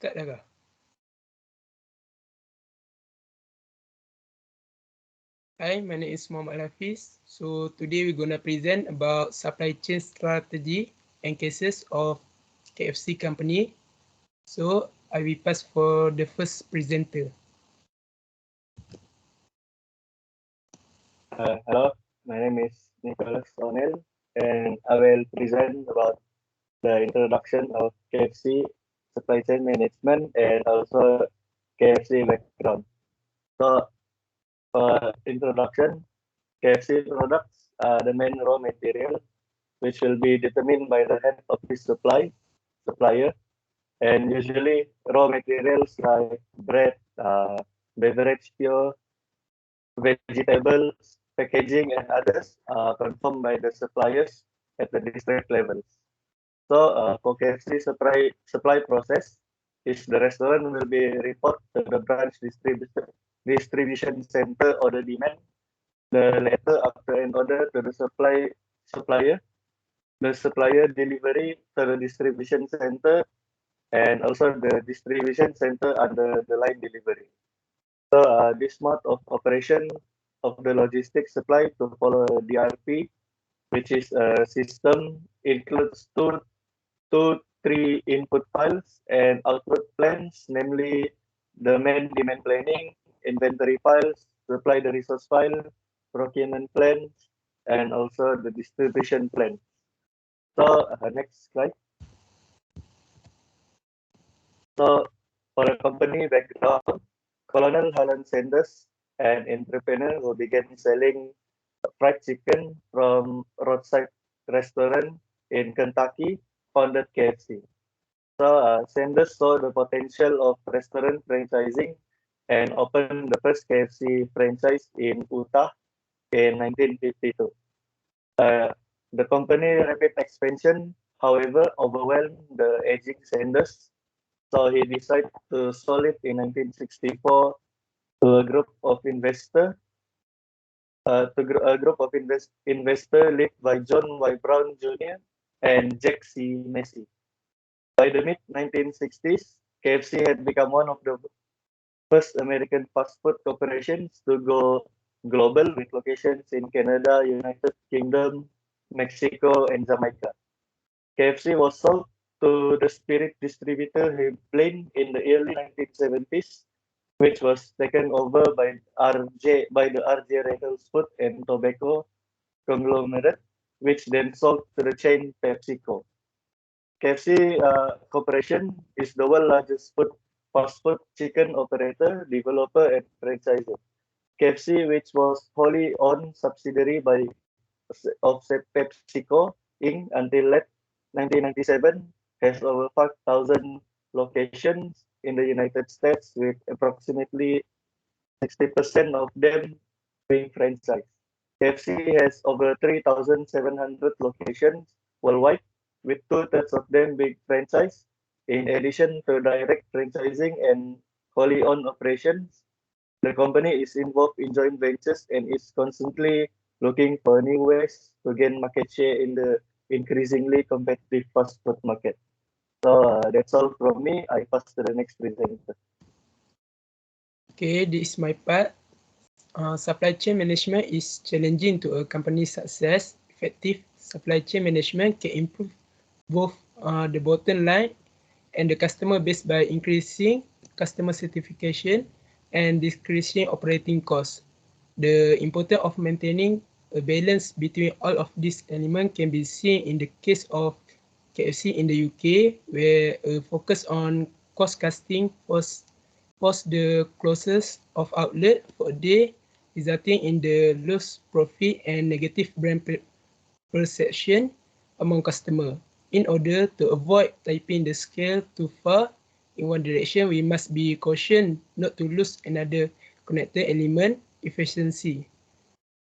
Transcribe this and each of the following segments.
Start dah kah? Hi, my name is Muhammad Hafiz. So today we're gonna present about supply chain strategy and cases of KFC company. So I will pass for the first presenter. Hello, my name is Nicholas O'Neill, and I will present about the introduction of KFC supply chain management and also KFC background. So, for introduction, KFC products are the main raw material, which will be determined by the head office supplier, and usually raw materials like bread, beverage pure, vegetables, packaging, and others are confirmed by the suppliers at the district levels. So, for KFC supply process, is the restaurant will be report to the branch distribution center order demand, the letter after an order to the supplier, the supplier delivery to the distribution center, and also the distribution center under the line delivery. So this mode of operation of the logistics supply to follow DRP, which is a system includes three input files and output plans, namely the main demand planning, inventory files, supply the resource file, procurement plans, and also the distribution plan. So next slide. So for a company background, Colonel Helen Sanders, an entrepreneur who began selling fried chicken from roadside restaurant in Kentucky, founded KFC. So Sanders saw the potential of restaurant franchising and opened the first KFC franchise in Utah in 1952. Uh, the company rapid expansion, however, overwhelmed the aging Sanders, so he decided to sell it in 1964 to a group of investor investor led by John Y. Brown Jr. and Jack C. Massey. By the mid 1960s, KFC had become one of the first American fast food corporations to go global with locations in Canada, United Kingdom, Mexico, and Jamaica. KFC was sold to the spirit distributor Blaine in the early 1970s, which was taken over by the RJ Reynolds Food and Tobacco conglomerate, which then sold to the chain PepsiCo. KFC Corporation is the world largest fast food chicken operator, developer, and franchisor. KFC, which was wholly owned subsidiary of PepsiCo Inc. until late 1997, has over 5,000 locations in the United States, with approximately 60% of them being franchise. KFC has over 3,700 locations worldwide, with two-thirds of them being franchise. In addition to direct franchising and wholly owned operations, the company is involved in joint ventures and is constantly looking for new ways to gain market share in the increasingly competitive fast food market. So that's all from me. I pass to the next presenter. Okay, this is my part. Supply chain management is challenging to a company's success. Effective supply chain management can improve both the bottom line and the customer base by increasing customer certification and decreasing operating costs. The importance of maintaining a balance between all of these elements can be seen in the case of KFC in the UK, where a focus on cost cutting forced the closures of outlet for a day, resulting in the lost profit and negative brand perception among customers. In order to avoid tipping the scale too far in one direction, we must be cautious not to lose another connected element, efficiency.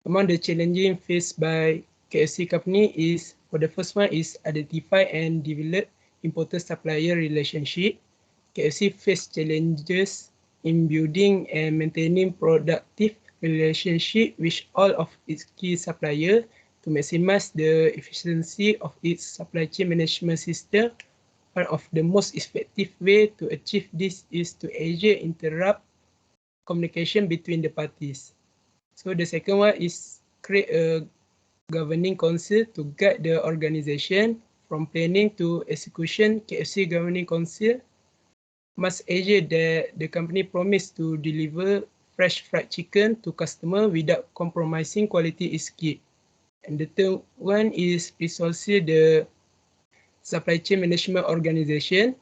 Among the challenges faced by KFC company is, for the first one, is identify and develop important supplier relationship. KFC faced challenges in building and maintaining productive relationship with all of its key suppliers to maximize the efficiency of its supply chain management system. one of the most effective way to achieve this is to interrupt communication between the parties. So the second one is create a governing council to guide the organization from planning to execution. KFC governing council must ensure that the company promise to deliver fresh fried chicken to customer without compromising quality is key. And the third one is precisely the supply chain management organization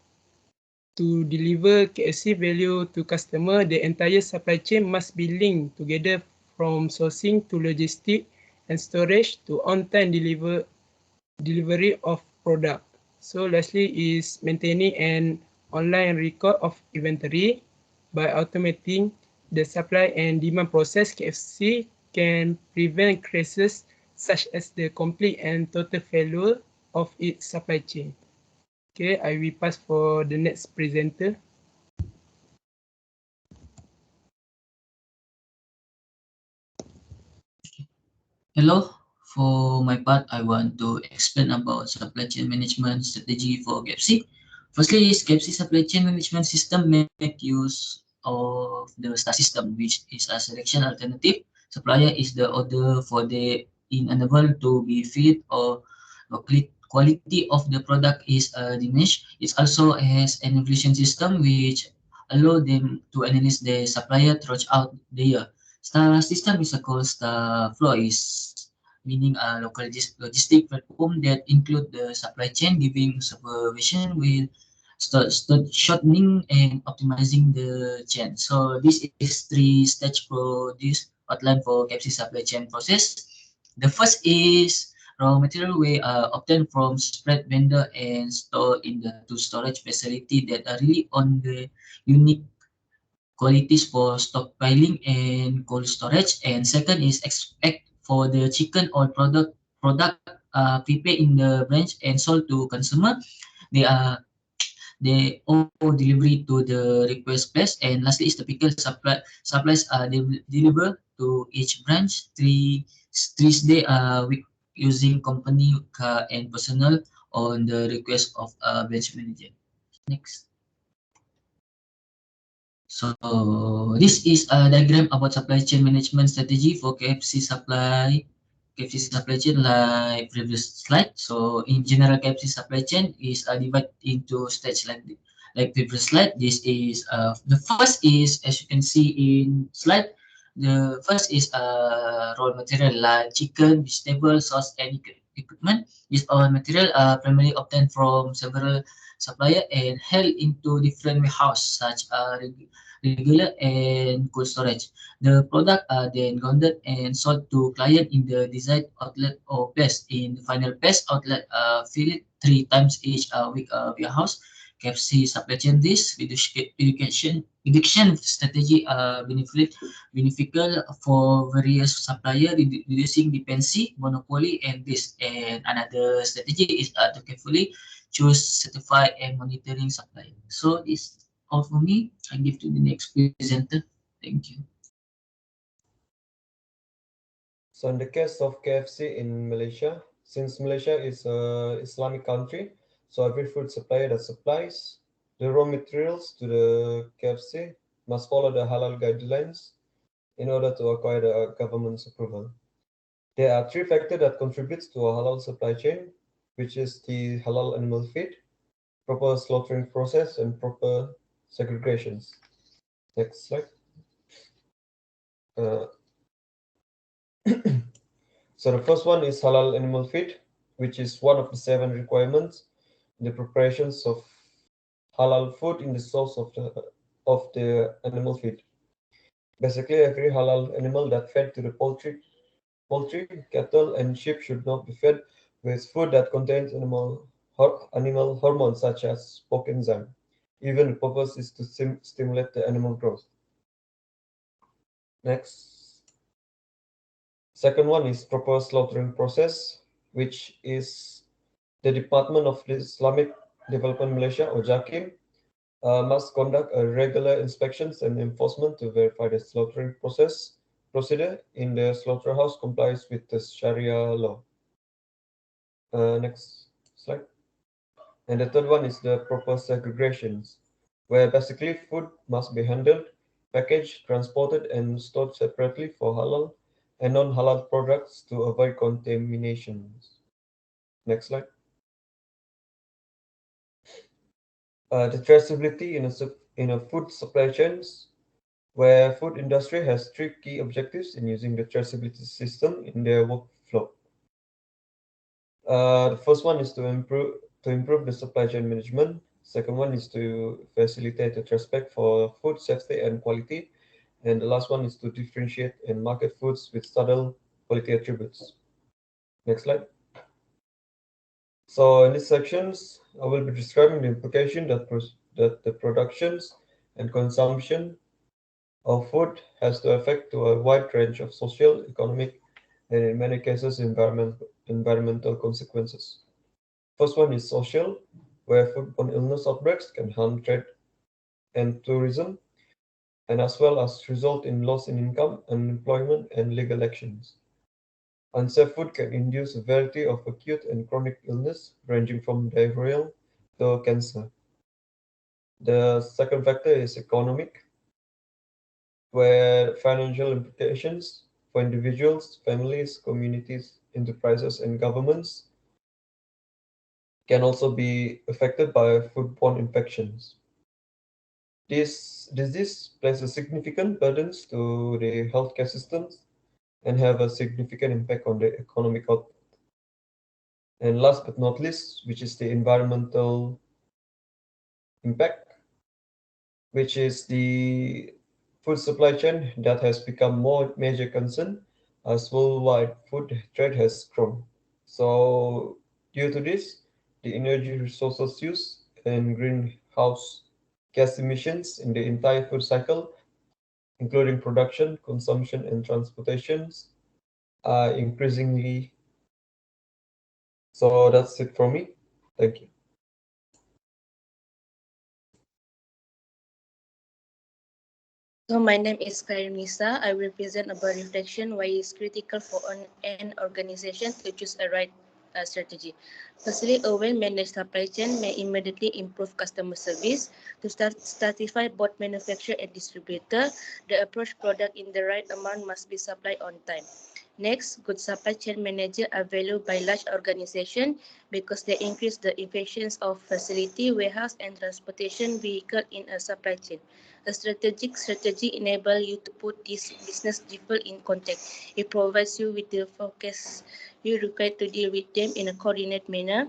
to deliver KFC value to customer. The entire supply chain must be linked together from sourcing to logistic and storage to on-time delivery of product. So lastly is maintaining an online record of inventory. By automating the supply and demand process, KFC can prevent crises such as the complete and total failure of its supply chain. Okay, I will pass for the next presenter. Hello, for my part, I want to explain about supply chain management strategy for KFC. Firstly, is KFC supply chain management system make use of the STAR system, which is a selection alternative. Supplier is the order for the unable to be filled or quality of the product is diminished. It also has an evaluation system which allow them to analyze the supplier throughout the year. Star system is a called star flow is meaning a local logistic platform that include the supply chain, giving supervision with shortening and optimizing the chain. So this is three stage produce outline for KFC supply chain process. The first is raw material we obtain from spread vendor and store in the two storage facility that are really on the unique qualities for stockpiling and cold storage. And second is expect for the chicken or product prepared in the branch and sold to consumer. They are they all delivery to the request place. And lastly is the pickle supplies are delivered to each branch three day a week using company car and personnel on the request of a branch manager. Next. So this is a diagram about supply chain management strategy for KFC supply chain like previous slide. So in general, KFC supply chain is divided into stage like previous slide. This is the first is, as you can see in slide, the first is raw material like chicken, vegetable, sauce, and equipment. This all material are primarily obtained from several supplier and held into different warehouse such regular and cold storage. The product are then grounded and sold to client in the desired outlet or place. In the final place outlet, fill it three times each week warehouse. KFC supply chain this education strategy beneficial for various supplier reducing dependency, monopoly, and this. And another strategy is to carefully choose, certify, and monitoring supply. So this all for me. I give to the next presenter. Thank you. So in the case of KFC in Malaysia, since Malaysia is an Islamic country, so every food supplier that supplies the raw materials to the KFC must follow the halal guidelines in order to acquire the government's approval. There are three factors that contributes to a halal supply chain, which is the halal animal feed, proper slaughtering process, and proper segregations. Next slide. Uh, So the first one is halal animal feed, which is one of the 7 requirements in the preparations of halal food in the source of the animal feed. Basically, every halal animal that fed to the poultry, cattle, and sheep should not be fed with food that contains animal hormones such as pork enzyme. Even the purpose is to stimulate the animal growth. Next. Second one is proper slaughtering process, which is the Department of Islamic Development Malaysia or JAKIM must conduct a regular inspections and enforcement to verify the slaughtering procedure in the slaughterhouse complies with the Sharia law. Next slide. And the third one is the proper segregations, where basically food must be handled, packaged, transported, and stored separately for halal and non-halal products to avoid contaminations. Next slide. The traceability in a food supply chains, where food industry has three key objectives in using the traceability system in their workflow. The first one is to improve the supply chain management. Second one is to facilitate the respect for food safety and quality. And the last one is to differentiate and market foods with subtle quality attributes. Next slide. So in these sections, I will be describing the implication that the productions and consumption of food has to affect to a wide range of social, economic, and in many cases environmental consequences. First one is social, where foodborne illness outbreaks can harm trade and tourism, and as well as result in loss in income, unemployment, and legal actions. Unsafe food can induce a variety of acute and chronic illness, ranging from diarrhea to cancer. The second factor is economic, where financial implications for individuals, families, communities, enterprises, and governments can also be affected by foodborne infections. This disease places significant burdens to the healthcare systems and have a significant impact on the economic output. And last but not least, which is the environmental impact, which is the food supply chain that has become more major concern as worldwide food trade has grown. So due to this, the energy resources use and greenhouse gas emissions in the entire food cycle, including production, consumption, and transportations, are increasingly. So that's it for me. Thank you. So my name is Kairunisa. I will present about reflection why it's critical for an organization to choose a right strategy. Firstly, a well-managed supply chain may immediately improve customer service. To satisfy both manufacturer and distributor, the approach product in the right amount must be supplied on time. Next, good supply chain managers are valued by large organizations because they increase the efficiency of facility, warehouse, and transportation vehicle in a supply chain. A strategic strategy enables you to put this business default in context. It provides you with the focus you require to deal with them in a coordinated manner.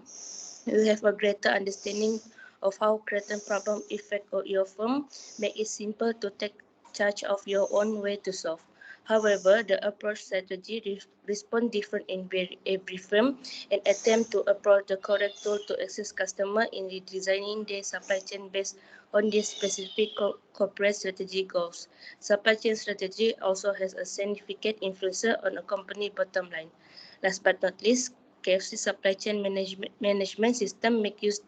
You have a greater understanding of how certain problem affect your firm, make it simple to take charge of your own way to solve. However, the approach strategy respond different in every firm and attempt to approach the correct tool to assist customer in redesigning their supply chain based on their specific corporate strategy goals. Supply chain strategy also has a significant influence on a company bottom line. Last but not least, KFC supply chain management system make use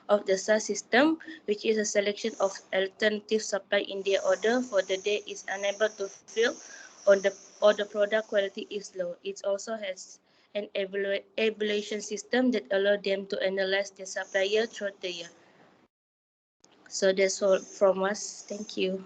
of the SaaS system, which is a selection of alternative supply in their order for the day is unable to fulfill or the product quality is low. It also has an evaluation system that allows them to analyze their supplier throughout the year. So that's all from us. Thank you.